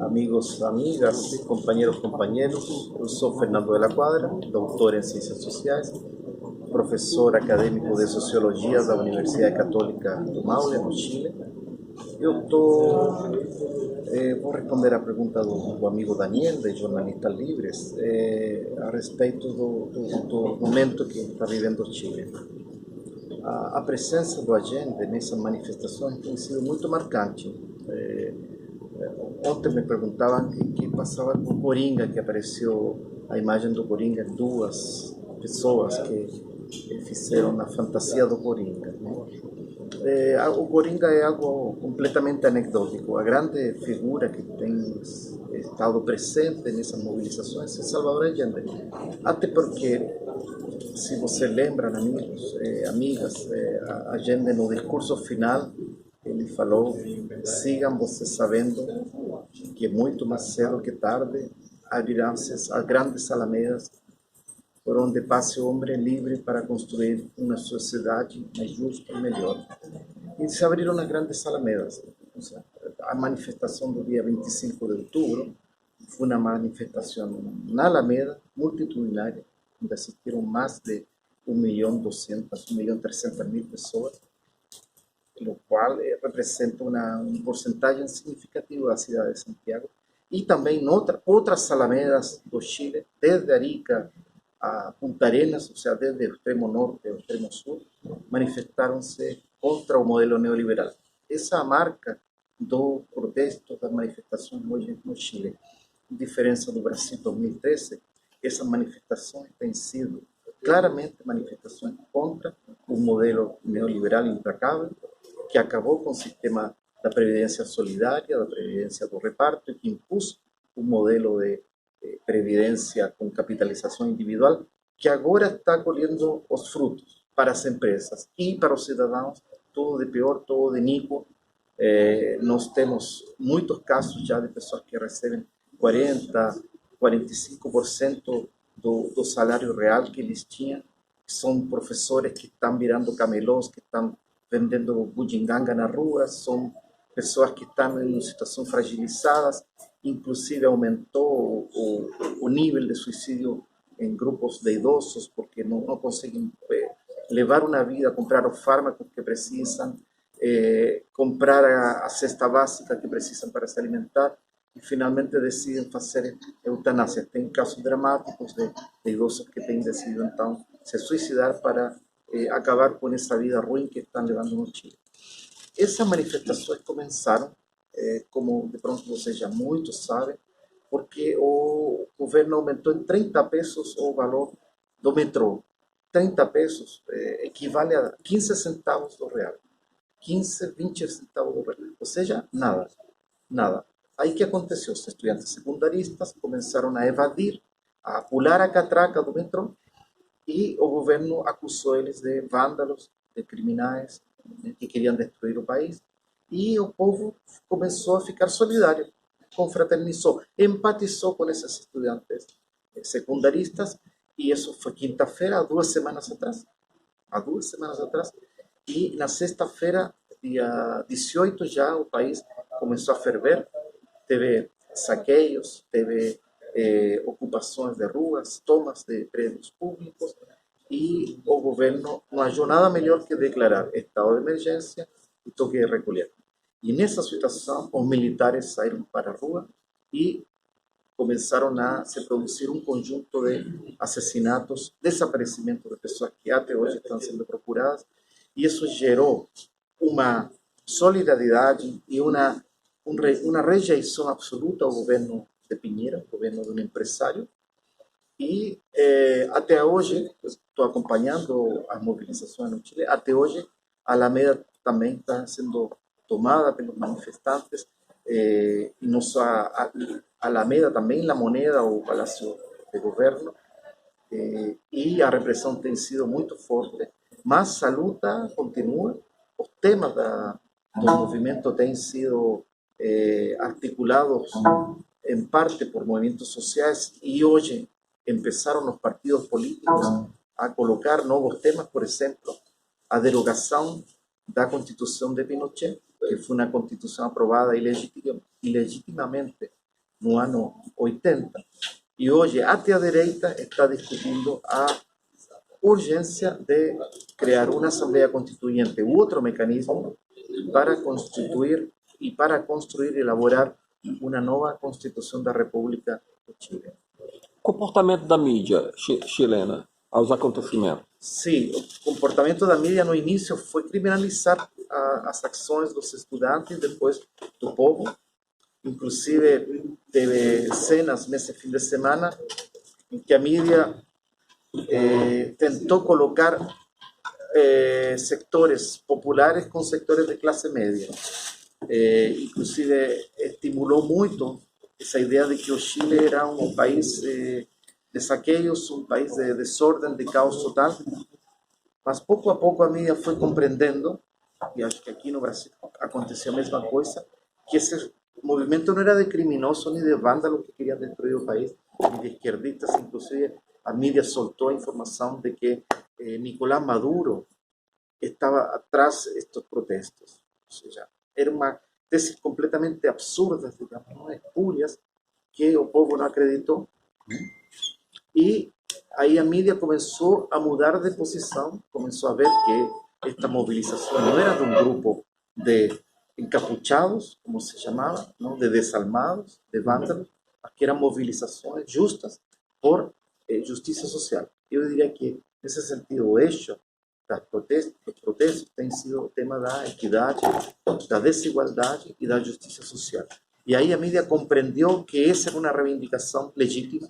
Amigos, amigas, compañeros, compañeros, eu sou Fernando de la Quadra, doutor em Ciências Sociais, professor acadêmico de Sociologia da Universidade Católica do Maule, no Chile. Vou responder à pergunta do amigo Daniel, de Jornalistas Livres, a respeito do momento que está vivendo o Chile. A presença do Allende nessas manifestações tem sido muito marcante. Ontem me perguntavam o que passava com o Coringa, que apareceu a imagem do Coringa em duas pessoas que fizeram a fantasia do Coringa, né? O Coringa é algo completamente anecdótico. A grande figura que tem estado presente nessas mobilizações é Salvador Allende. Até porque, se você lembra, amigos, amigas, Allende no discurso final, ele falou: sigam vocês sabendo que muito mais cedo que tarde abrirão-se as grandes alamedas por onde passe o homem livre para construir uma sociedade mais justa e melhor. E se abriram as grandes alamedas. O sea, a manifestação do dia 25 de outubro foi uma manifestação na Alameda, multitudinária, onde assistiram mais de 1.200.000, 1.300.000 pessoas, o qual representa uma porcentagem significativa da cidade de Santiago, e também outras alamedas do Chile, desde Arica a Punta Arenas, ou seja, desde o extremo norte ao extremo sul, manifestaram-se contra o modelo neoliberal. Essa é a marca do protesto, das manifestações hoje no Chile. Em diferença do Brasil 2013, essas manifestações têm sido claramente manifestações contra o modelo neoliberal implacável, que acabou com o sistema da previdência solidária, da previdência do reparto, e que impôs um modelo de previdência com capitalização individual, que agora está colhendo os frutos para as empresas e para os cidadãos, tudo de pior, tudo de iníquo. Nós temos muitos casos já de pessoas que recebem 40%, 45% do salário real que eles tinham, que são professores que estão virando camelôs, que estão vendendo bugiganga nas ruas, são pessoas que estão em situação fragilizadas. Inclusive aumentou o nível de suicídio em grupos de idosos, porque não conseguem levar uma vida, comprar os fármacos que precisam, comprar a cesta básica que precisam para se alimentar, e finalmente decidem fazer eutanásia. Tem casos dramáticos de idosos que têm decidido então se suicidar para acabar com essa vida ruim que estão levando no Chile. Essas manifestações começaram, como de pronto vocês já muitos sabem, porque o governo aumentou em 30 pesos o valor do metrô. 30 pesos equivale a 15 centavos do real. 15, 20 centavos do real. Ou seja, nada. Nada. Aí que aconteceu? Os estudantes secundaristas começaram a evadir, a pular a catraca do metrô, e o governo acusou eles de vândalos, de criminais, que queriam destruir o país. E o povo começou a ficar solidário, confraternizou, empatizou com esses estudantes secundaristas, e isso foi quinta-feira, há 2 semanas atrás. E na sexta-feira, dia 18, já o país começou a ferver, teve saqueios, teve ocupações de ruas, tomas de prédios públicos, e o governo não achou nada melhor que declarar estado de emergência e toque de recolher. E nessa situação, os militares saíram para a rua e começaram a se produzir um conjunto de assassinatos, desaparecimento de pessoas que até hoje estão sendo procuradas, e isso gerou uma solidariedade e uma rejeição absoluta ao governo de Piñera, governo de um empresário. E até hoje, estou acompanhando as mobilizações no Chile, até hoje a Alameda também está sendo tomada pelos manifestantes, e não só a Alameda, também a Moneda, o Palácio de Governo, e a repressão tem sido muito forte, mas a luta continua. Os temas do movimento têm sido articulados em parte por movimentos sociais, e hoje empezaram os partidos políticos a colocar novos temas, por exemplo, a derogação da Constituição de Pinochet, que foi uma Constituição aprovada ilegitimamente no ano 80. E hoje até a direita está discutindo a urgência de criar uma Assembleia Constituinte ou outro mecanismo para constituir e para construir e elaborar uma nova Constituição da República do Chile. Comportamento da mídia chilena aos acontecimentos. Sim, o comportamento da mídia no início foi criminalizar as ações dos estudantes, depois do povo. Inclusive, teve cenas nesse fim de semana em que a mídia tentou colocar sectores populares com sectores de classe média. Inclusive, estimulou muito essa ideia de que o Chile era um país de saqueios, um país de desordem, de caos total. Mas pouco a pouco a mídia foi compreendendo, e acho que aqui no Brasil aconteceu a mesma coisa, que esse movimento não era de criminosos nem de vândalos que queriam destruir o país, nem de esquerdistas. Inclusive, a mídia soltou a informação de que Nicolás Maduro estava atrás destes protestos. Ou seja, era uma tese completamente absurda, digamos, espúrias, que o povo não acreditou. E aí a mídia começou a mudar de posição, começou a ver que esta movilização não era de um grupo de encapuchados, como se chamava, não, de desalmados, de vândalos, mas que eram movilizações justas por justiça social. Eu diria que, nesse sentido, o eixo dos protestos tem sido o tema da equidade, da desigualdade e da justiça social. E aí a mídia compreendeu que essa era uma reivindicação legítima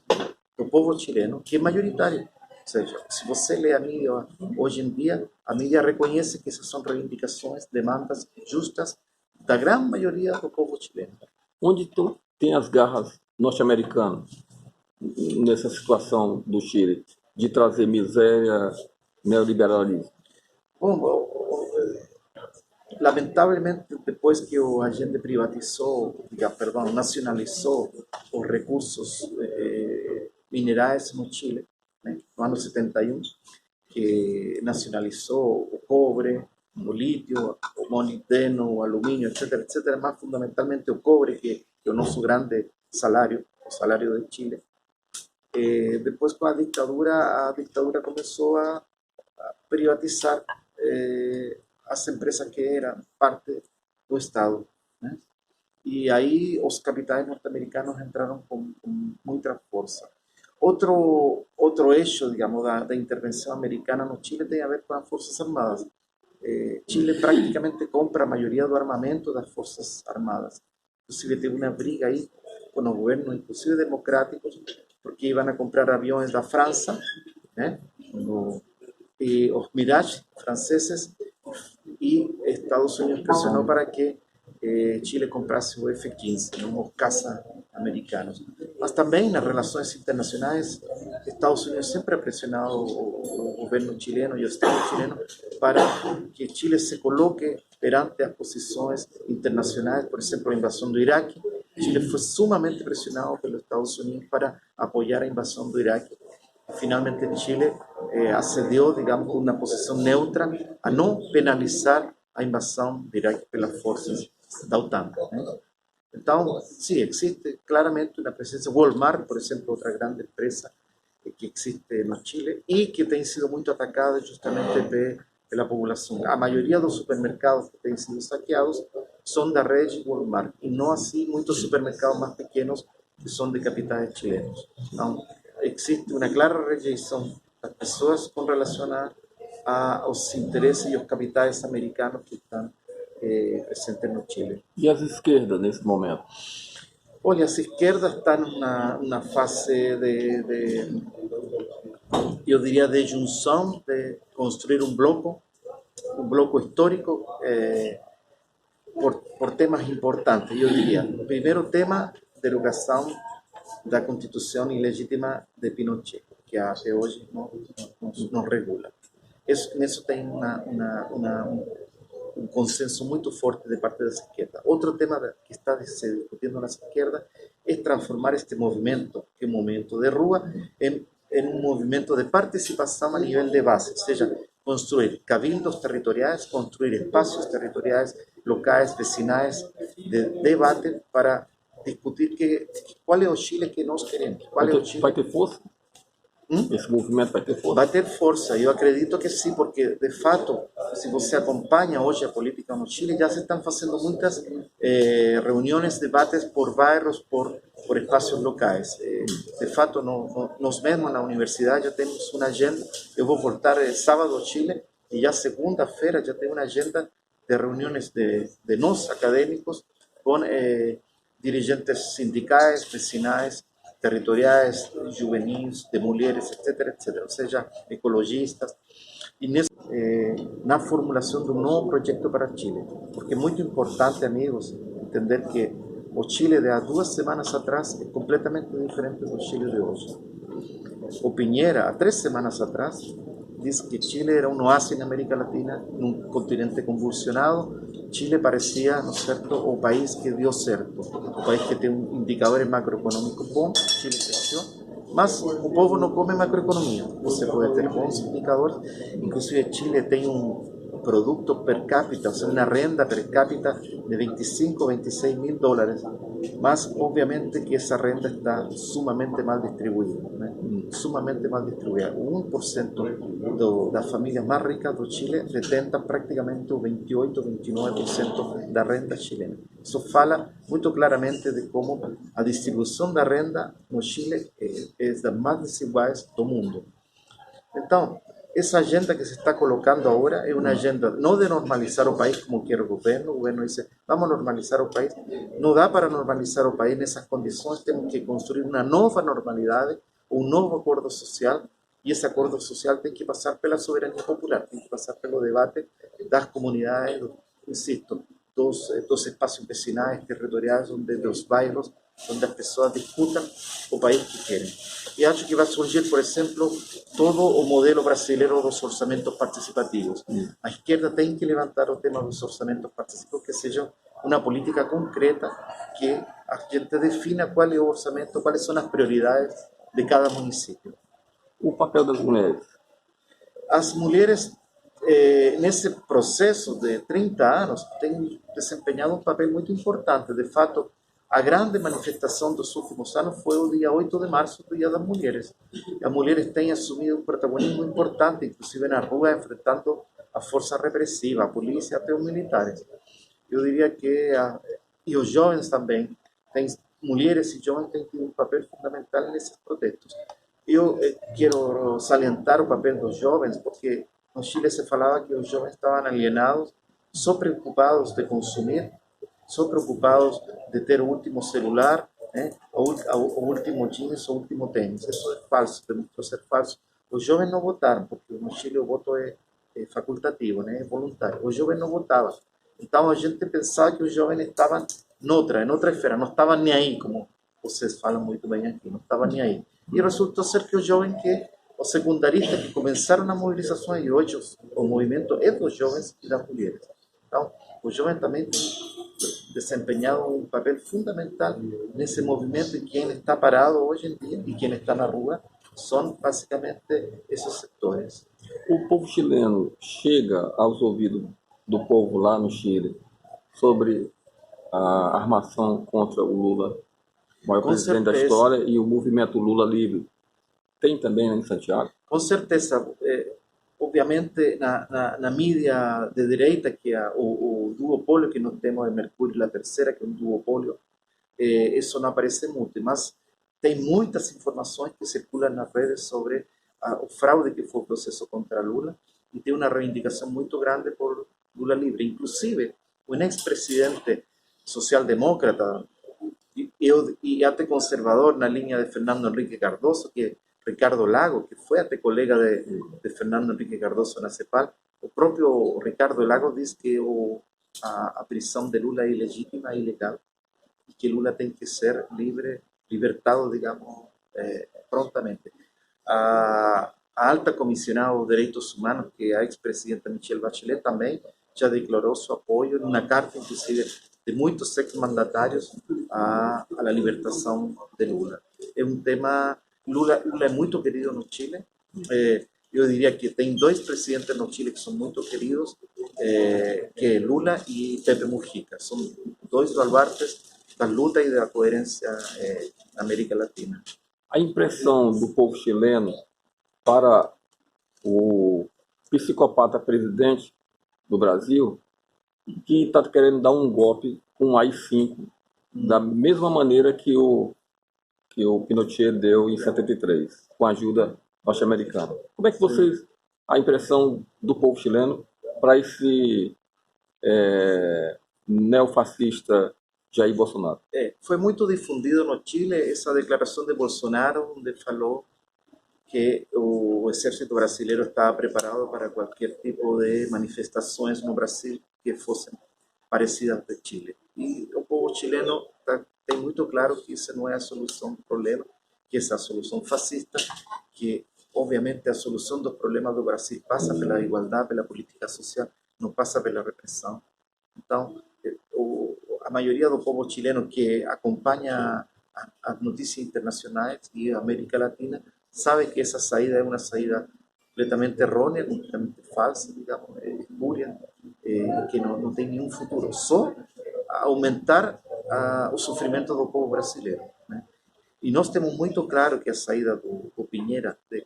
do povo chileno, que é majoritário. Ou seja, se você lê a mídia hoje em dia, a mídia reconhece que essas são reivindicações, demandas justas da grande maioria do povo chileno. Onde tu tem as garras norte-americanas nessa situação do Chile, de trazer miséria, neoliberalismo? Bom, lamentavelmente, depois que a gente privatizou, nacionalizou os recursos minerais no Chile, né, no ano 71, que nacionalizou o cobre, o lítio, o molibdeno, o alumínio, etc., mas fundamentalmente o cobre, que é o nosso grande salário, o salário de Chile. Depois, com a ditadura começou a privatizar as empresas que eram parte do Estado, né? E aí os capitais norte-americanos entraram com muita força. Outro eixo, digamos, da intervenção americana no Chile tem a ver com as Forças Armadas. Chile praticamente compra a maioria do armamento das Forças Armadas. Inclusive teve uma briga aí com o governo, inclusive democráticos, porque iam a comprar aviões da França, né? E os Mirage franceses, e Estados Unidos pressionou para que Chile comprasse o F-15, os caças americanos. Mas também nas relações internacionais, Estados Unidos sempre ha pressionado o governo chileno e o Estado chileno para que Chile se coloque perante as posições internacionais, por exemplo, a invasão do Iraque. Chile foi sumamente pressionado pelos Estados Unidos para apoiar a invasão do Iraque. Finalmente Chile acedeu, digamos, com uma posição neutra a não penalizar a invasão do Iraque pelas forças da OTAN, né? Então, sim, existe claramente uma presença. Walmart, por exemplo, outra grande empresa que existe no Chile e que tem sido muito atacada justamente pela população. A maioria dos supermercados que têm sido saqueados são da rede Walmart e não assim muitos supermercados mais pequenos que são de capitais chilenos. Então, existe uma clara rejeição das pessoas com relação aos interesses e os capitais americanos que estão presentes no Chile. E as esquerdas nesse momento? Olha, as esquerdas estão numa fase eu diria, de junção, de construir um bloco histórico por temas importantes. Eu diria, o primeiro tema, derogação da Constituição ilegítima de Pinochet, que até hoje não regula. Nisso tem um consenso muito forte de parte da esquerda. Outro tema que está se discutindo na esquerda é transformar este movimento, que é um movimento de rua, em um movimento de participação a nível de base, ou seja, construir cabildos territoriais, construir espaços territoriais, locais, vecinais, de debate para discutir qual é o Chile que nós queremos. Qual é o Chile? Vai ter força? Esse movimento vai ter força? Vai ter força, eu acredito que sim, porque de fato, se você acompanha hoje a política no Chile, já se estão fazendo muitas reuniões, debates por bairros, por espaços locais. De fato, nós mesmos na universidade já temos uma agenda. Eu vou voltar sábado ao Chile e já segunda-feira já tem uma agenda de reuniões de nós acadêmicos com dirigentes sindicais, vecinais, territoriais, juvenis, de mulheres, etc., ou seja, ecologistas, e na formulação de um novo projeto para Chile. Porque é muito importante, amigos, entender que o Chile de há 2 semanas atrás é completamente diferente do Chile de hoje. O Piñera, há 3 semanas atrás, disse que Chile era um oásis na América Latina, num continente convulsionado. Chile parecia, não é certo, o país que deu certo, o país que tem indicadores macroeconômicos bons. Chile cresceu, mas o povo não come macroeconomia. Você pode ter bons indicadores, inclusive Chile tem produto per capita, ou seja, uma renda per capita de 25, 26 mil dólares, mas obviamente que essa renda está sumamente mal distribuída, né? Sumamente mal distribuída. O 1% das famílias mais ricas do Chile detentam praticamente o 28, 29% da renda chilena. Isso fala muito claramente de como a distribuição da renda no Chile é das mais desiguais do mundo. Então, essa agenda que se está colocando agora é uma agenda não de normalizar o país como quer o governo diz, vamos normalizar o país. Não dá para normalizar o país nessas condições, temos que construir uma nova normalidade, um novo acordo social, e esse acordo social tem que passar pela soberania popular, tem que passar pelo debate das comunidades, insisto, dos espaços vecinais, territoriais, dos bairros, onde as pessoas discutam o país que querem. E acho que vai surgir, por exemplo, todo o modelo brasileiro dos orçamentos participativos. A esquerda tem que levantar o tema dos orçamentos participativos, que seja uma política concreta, que a gente defina qual é o orçamento, quais são as prioridades de cada município. O papel das mulheres? As mulheres, nesse processo de 30 anos, têm desempenhado um papel muito importante. De fato, a grande manifestação dos últimos anos foi o dia 8 de março, do Dia das Mulheres. As mulheres têm assumido um protagonismo importante, inclusive na rua, enfrentando a força repressiva, a polícia, até os militares. Eu diria que, e os jovens também, mulheres e jovens têm tido um papel fundamental nesses protestos. Eu quero salientar o papel dos jovens, porque no Chile se falava que os jovens estavam alienados, só preocupados de consumir, só preocupados de ter o último celular, o último jeans, o último tênis. Isso é falso, demonstrou ser falso. Os jovens não votaram, porque no Chile o voto é facultativo, é voluntário. Os jovens não votavam. Então a gente pensava que os jovens estavam em outra esfera, não estavam nem aí, como vocês falam muito bem aqui, não estavam nem aí. E resultou ser que os jovens, os secundaristas que começaram a mobilização, e hoje o movimento é dos jovens e das mulheres. Então, os jovens também têm desempenhado um papel fundamental nesse movimento, e quem está parado hoje em dia e quem está na rua são basicamente esses setores. O povo chileno chega aos ouvidos do povo lá no Chile sobre a armação contra o Lula, o maior presidente da história, e o movimento Lula Livre. Tem também em Santiago? Com certeza. Obviamente, na mídia de direita, que é o duopólio que nós temos de Mercúrio e La Tercera, que é um duopólio, isso não aparece muito, mas tem muitas informações que circulam nas redes sobre o fraude que foi o processo contra Lula, e tem uma reivindicação muito grande por Lula Livre. Inclusive, o ex-presidente socialdemócrata e até conservador na linha de Fernando Henrique Cardoso, que Ricardo Lagos, que foi até colega de Fernando Henrique Cardoso na CEPAL, o próprio Ricardo Lagos diz que a prisão de Lula é ilegítima, é ilegal, e que Lula tem que ser libertado, digamos, prontamente. A alta comissionada dos direitos humanos, que é a ex-presidenta Michelle Bachelet, também já declarou seu apoio numa carta, inclusive, de muitos ex-mandatários a libertação de Lula. É um tema... Lula é muito querido no Chile. eu diria que tem dois presidentes no Chile que são muito queridos, que é Lula e Pepe Mujica. São dois baluartes da luta e da coerência na América Latina. A impressão do povo chileno para o psicopata presidente do Brasil, que está querendo dar um golpe com o AI-5, da mesma maneira que o Pinochet deu em 73, com a ajuda norte-americana. Como é que vocês, a impressão do povo chileno para esse neofascista Jair Bolsonaro? Foi muito difundido no Chile essa declaração de Bolsonaro, onde falou que o exército brasileiro estava preparado para qualquer tipo de manifestações no Brasil que fossem parecidas de Chile. E o povo chileno tem muito claro que isso não é a solução do problema, que essa é a solução fascista, que obviamente a solução dos problemas do Brasil passa pela igualdade, pela política social, não passa pela repressão. Então, a maioria do povo chileno que acompanha as notícias internacionais e a América Latina sabe que essa saída é uma saída completamente errônea, completamente falsa, digamos, espúria, que não tem nenhum futuro. Só aumentar o sofrimento do povo brasileiro, né? E nós temos muito claro que a saída do Piñera de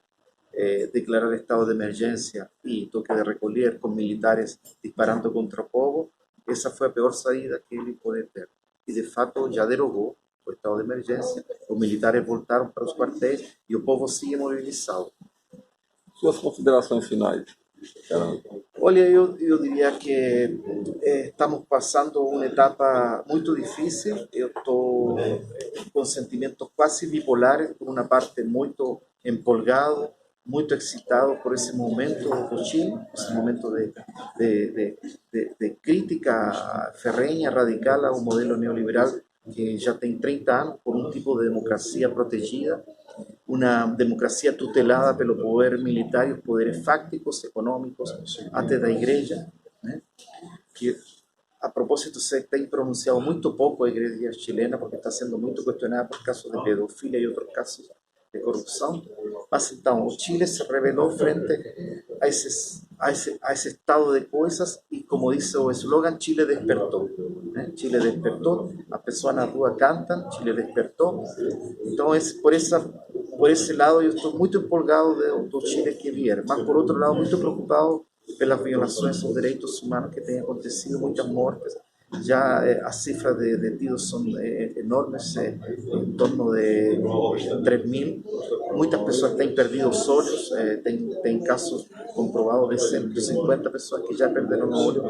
declarar estado de emergência e toque de recolher com militares disparando contra o povo, essa foi a pior saída que ele pode ter. E de fato já derogou o estado de emergência, os militares voltaram para os quartéis e o povo sigue mobilizado. Suas considerações finais, Fernando? Olha, eu diria que estamos passando uma etapa muito difícil. Eu estou com sentimentos quase bipolares, por uma parte muito empolgado, muito excitado por esse momento do Chile, esse momento de crítica ferrenha, radical ao modelo neoliberal que já tem 30 anos, por um tipo de democracia protegida, uma democracia tutelada pelo poder militar e os poderes fácticos, econômicos, até da igreja, né? Que, a propósito, se tem pronunciado muito pouco a igreja chilena, porque está sendo muito questionada por casos de pedofilia e outros casos de corrupção. Mas então, o Chile se rebelou frente a esse estado de coisas e, como diz o slogan, Chile despertou, né? Chile despertou, as pessoas na rua cantam, Chile despertou. Então, por esse lado, eu estou muito empolgado do Chile que vier, mas por outro lado, muito preocupado pelas violações aos direitos humanos que têm acontecido, muitas mortes. Já as cifras de detidos são enormes, em torno de 3.000. Muitas pessoas têm perdido os olhos, tem casos comprovados de 150 pessoas que já perderam o olho,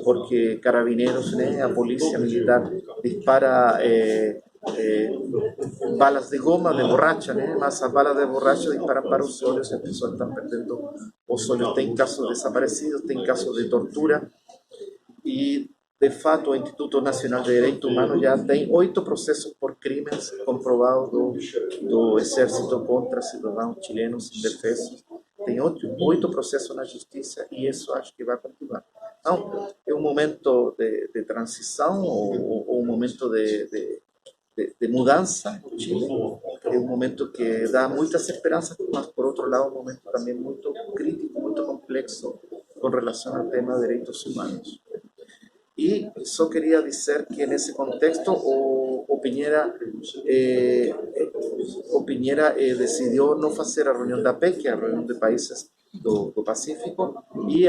porque carabineiros, né, a polícia militar dispara balas de goma, de borracha, né? Mas as balas de borracha disparam para os olhos e as pessoas estão perdendo os olhos. Tem casos desaparecidos, tem casos de tortura e, de fato, o Instituto Nacional de Direitos Humanos já tem 8 processos por crimes comprovados do exército contra cidadãos chilenos indefesos. Tem 8 processos na justiça e isso acho que vai continuar. Então, é um momento de transição ou um momento de mudança no Chile. É um momento que dá muitas esperanças, mas, por outro lado, um momento também muito crítico, muito complexo com relação ao tema de direitos humanos. E só queria dizer que, nesse contexto, o Piñera decidiu não fazer a reunião da PEC, a reunião de países do Pacífico, e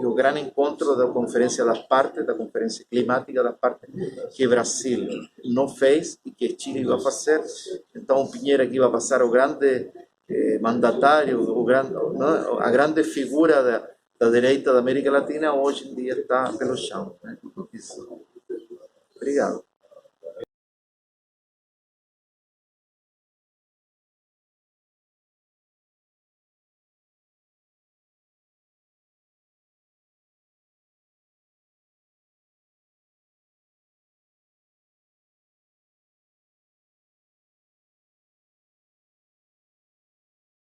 o grande encontro da Conferência das Partes, da Conferência Climática das Partes, que Brasil não fez e que Chile ia fazer. Então, o Piñera, que ia passar o grande mandatário, a grande figura da direita da América Latina, hoje em dia está pelo chão, né? Isso. Obrigado.